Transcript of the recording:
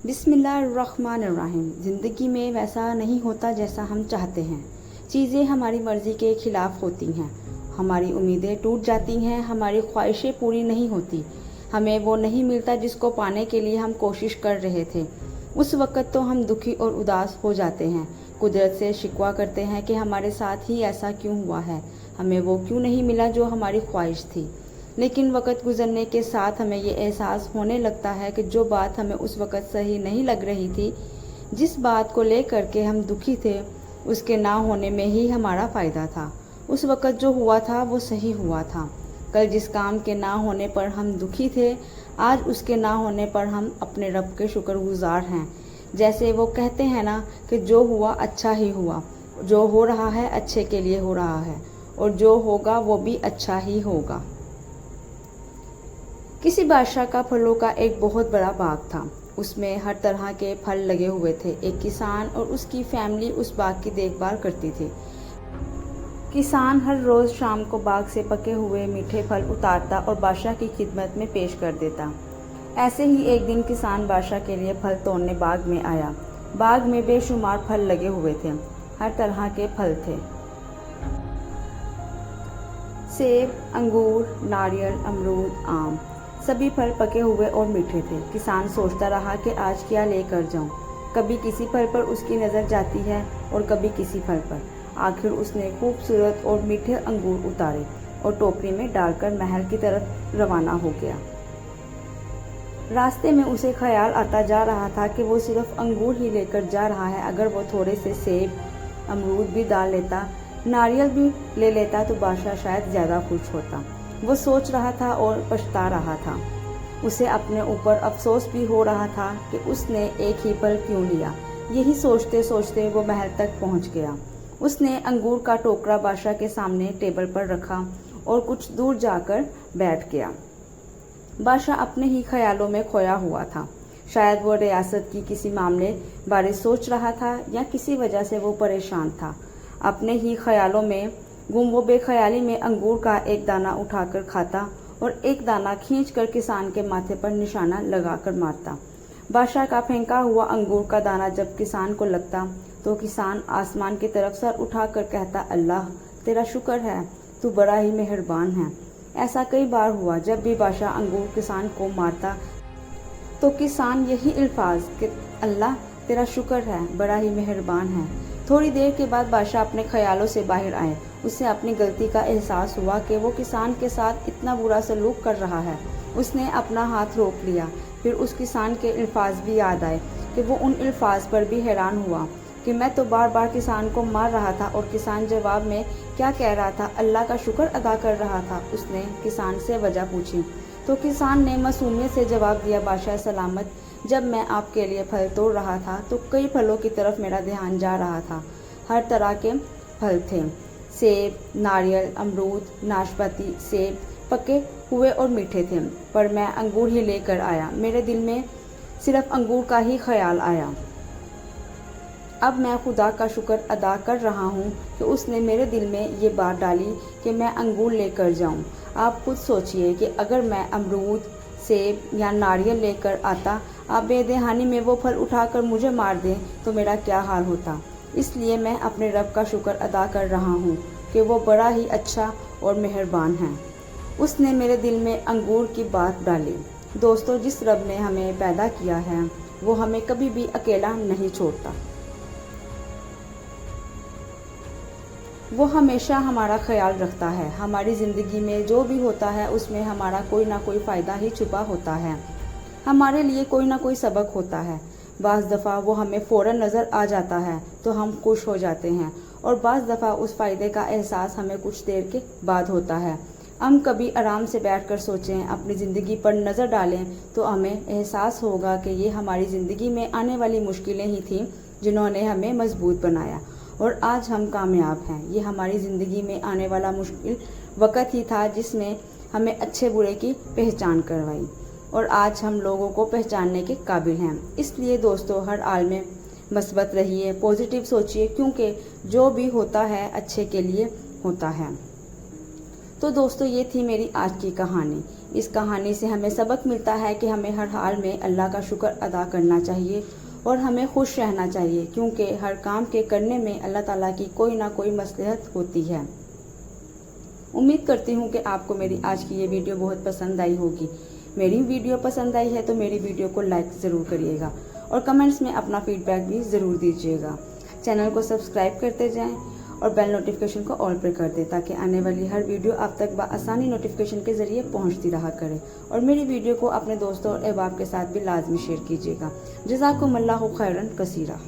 बिस्मिल्लाहिर्रहमानिर्रहीम। ज़िंदगी में वैसा नहीं होता जैसा हम चाहते हैं। चीज़ें हमारी मर्ज़ी के ख़िलाफ़ होती हैं, हमारी उम्मीदें टूट जाती हैं, हमारी ख्वाहिशें पूरी नहीं होती, हमें वो नहीं मिलता जिसको पाने के लिए हम कोशिश कर रहे थे। उस वक़्त तो हम दुखी और उदास हो जाते हैं, कुदरत से शिकवा करते हैं कि हमारे साथ ही ऐसा क्यों हुआ है, हमें वो क्यों नहीं मिला जो हमारी ख्वाहिश थी। लेकिन वक़्त गुज़रने के साथ हमें ये एहसास होने लगता है कि जो बात हमें उस वक़्त सही नहीं लग रही थी, जिस बात को लेकर के हम दुखी थे, उसके ना होने में ही हमारा फ़ायदा था। उस वक़्त जो हुआ था वो सही हुआ था। कल जिस काम के ना होने पर हम दुखी थे, आज उसके ना होने पर हम अपने रब के शुक्रगुज़ार हैं। जैसे वो कहते हैं ना कि जो हुआ अच्छा ही हुआ, जो हो रहा है अच्छे के लिए हो रहा है और जो होगा वो भी अच्छा ही होगा। किसी बादशाह का फलों का एक बहुत बड़ा बाग था। उसमें हर तरह के फल लगे हुए थे। एक किसान और उसकी फैमिली उस बाग की देखभाल करती थी। किसान हर रोज़ शाम को बाग से पके हुए मीठे फल उतारता और बादशाह की खिदमत में पेश कर देता। ऐसे ही एक दिन किसान बादशाह के लिए फल तोड़ने बाग में आया। बाग में बेशुमार फल लगे हुए थे, हर तरह के फल थे। सेब, अंगूर, नारियल, अमरूद, आम, सभी फल पके हुए और मीठे थे। किसान सोचता रहा कि आज क्या लेकर जाऊं। कभी किसी फल पर उसकी नज़र जाती है और कभी किसी फल पर। आखिर उसने खूबसूरत और मीठे अंगूर उतारे और टोकरी में डालकर महल की तरफ रवाना हो गया। रास्ते में उसे ख्याल आता जा रहा था कि वो सिर्फ अंगूर ही लेकर जा रहा है। अगर वो थोड़े से सेब, अमरूद भी डाल लेता, नारियल भी ले लेता तो बादशाह शायद ज़्यादा खुश होता। वो सोच रहा था और पछता रहा था। उसे अपने ऊपर अफसोस भी हो रहा था कि उसने एक ही फल क्यों लिया। यही सोचते सोचते वो महल तक पहुंच गया। उसने अंगूर का टोकरा बादशाह के सामने टेबल पर रखा और कुछ दूर जाकर बैठ गया। बादशाह अपने ही ख्यालों में खोया हुआ था। शायद वो रियासत की किसी मामले बारे सोच रहा था या किसी वजह से वो परेशान था। अपने ही ख्यालों में गुम वो बेख्याली में अंगूर का एक दाना उठाकर खाता और एक दाना खींचकर किसान के माथे पर निशाना लगाकर मारता। बादशाह का फेंका हुआ अंगूर का दाना जब किसान को लगता तो किसान आसमान की तरफ सर उठाकर कहता, अल्लाह तेरा शुक्र है, तू बड़ा ही मेहरबान है। ऐसा कई बार हुआ। जब भी बादशाह अंगूर किसान को मारता तो किसान यही अल्फाज कि अल्लाह तेरा शुक्र है, बड़ा ही मेहरबान है। थोड़ी देर के बाद बादशाह अपने ख्यालों से बाहर आए। उसे अपनी गलती का एहसास हुआ कि वो किसान के साथ इतना बुरा सलूक कर रहा है। उसने अपना हाथ रोक लिया। फिर उस किसान के अल्फाज भी याद आए कि वो उन अल्फाज पर भी हैरान हुआ कि मैं तो बार बार किसान को मार रहा था और किसान जवाब में क्या कह रहा था, अल्लाह का शुक्र अदा कर रहा था। उसने किसान से वजह पूछी तो किसान ने मासूमियत से जवाब दिया, बादशाह सलामत, जब मैं आपके लिए फल तोड़ रहा था तो कई फलों की तरफ मेरा ध्यान जा रहा था। हर तरह के फल थे, सेब, नारियल, अमरूद, नाशपाती। सेब पके हुए और मीठे थे, पर मैं अंगूर ही लेकर आया। मेरे दिल में सिर्फ अंगूर का ही ख्याल आया। अब मैं खुदा का शुक्र अदा कर रहा हूँ कि उसने मेरे दिल में ये बात डाली कि मैं अंगूर लेकर जाऊँ। आप खुद सोचिए कि अगर मैं अमरूद, सेब या नारियल लेकर आता, आप बेदहानी में वो फल उठाकर मुझे मार दें तो मेरा क्या हाल होता। इसलिए मैं अपने रब का शुक्र अदा कर रहा हूँ कि वो बड़ा ही अच्छा और मेहरबान है। उसने मेरे दिल में अंगूर की बात डाली। दोस्तों, जिस रब ने हमें पैदा किया है वो हमें कभी भी अकेला नहीं छोड़ता। वो हमेशा हमारा ख्याल रखता है। हमारी ज़िंदगी में जो भी होता है उसमें हमारा कोई ना कोई फ़ायदा ही छुपा होता है। हमारे लिए कोई ना कोई सबक होता है। बाज़ दफ़ा वो हमें फ़ौरन नज़र आ जाता है तो हम खुश हो जाते हैं और बाज़ दफ़ा उस फ़ायदे का एहसास हमें कुछ देर के बाद होता है। हम कभी आराम से बैठकर सोचें, अपनी ज़िंदगी पर नज़र डालें तो हमें एहसास होगा कि ये हमारी ज़िंदगी में आने वाली मुश्किलें ही थीं जिन्होंने हमें मजबूत बनाया और आज हम कामयाब हैं। ये हमारी ज़िंदगी में आने वाला मुश्किल वक़्त ही था जिसमें हमें अच्छे बुरे की पहचान करवाई और आज हम लोगों को पहचानने के काबिल हैं। इसलिए दोस्तों, हर हाल में मस्बत रहिए, पॉजिटिव सोचिए, क्योंकि जो भी होता है अच्छे के लिए होता है। तो दोस्तों, ये थी मेरी आज की कहानी। इस कहानी से हमें सबक मिलता है कि हमें हर हाल में अल्लाह का शुक्र अदा करना चाहिए और हमें खुश रहना चाहिए, क्योंकि हर काम के करने में अल्लाह ताला की कोई ना कोई मसलहत होती है। उम्मीद करती हूँ कि आपको मेरी आज की ये वीडियो बहुत पसंद आई होगी। मेरी वीडियो पसंद आई है तो मेरी वीडियो को लाइक ज़रूर करिएगा और कमेंट्स में अपना फीडबैक भी ज़रूर दीजिएगा। चैनल को सब्सक्राइब करते जाएं और बेल नोटिफिकेशन को ऑल पर कर दें ताकि आने वाली हर वीडियो आप तक बआसानी नोटिफिकेशन के ज़रिए पहुंचती रहा करे। और मेरी वीडियो को अपने दोस्तों और अहबाब के साथ भी लाजमी शेयर कीजिएगा। जज़ाकुमुल्लाहु खैरन कसीरा।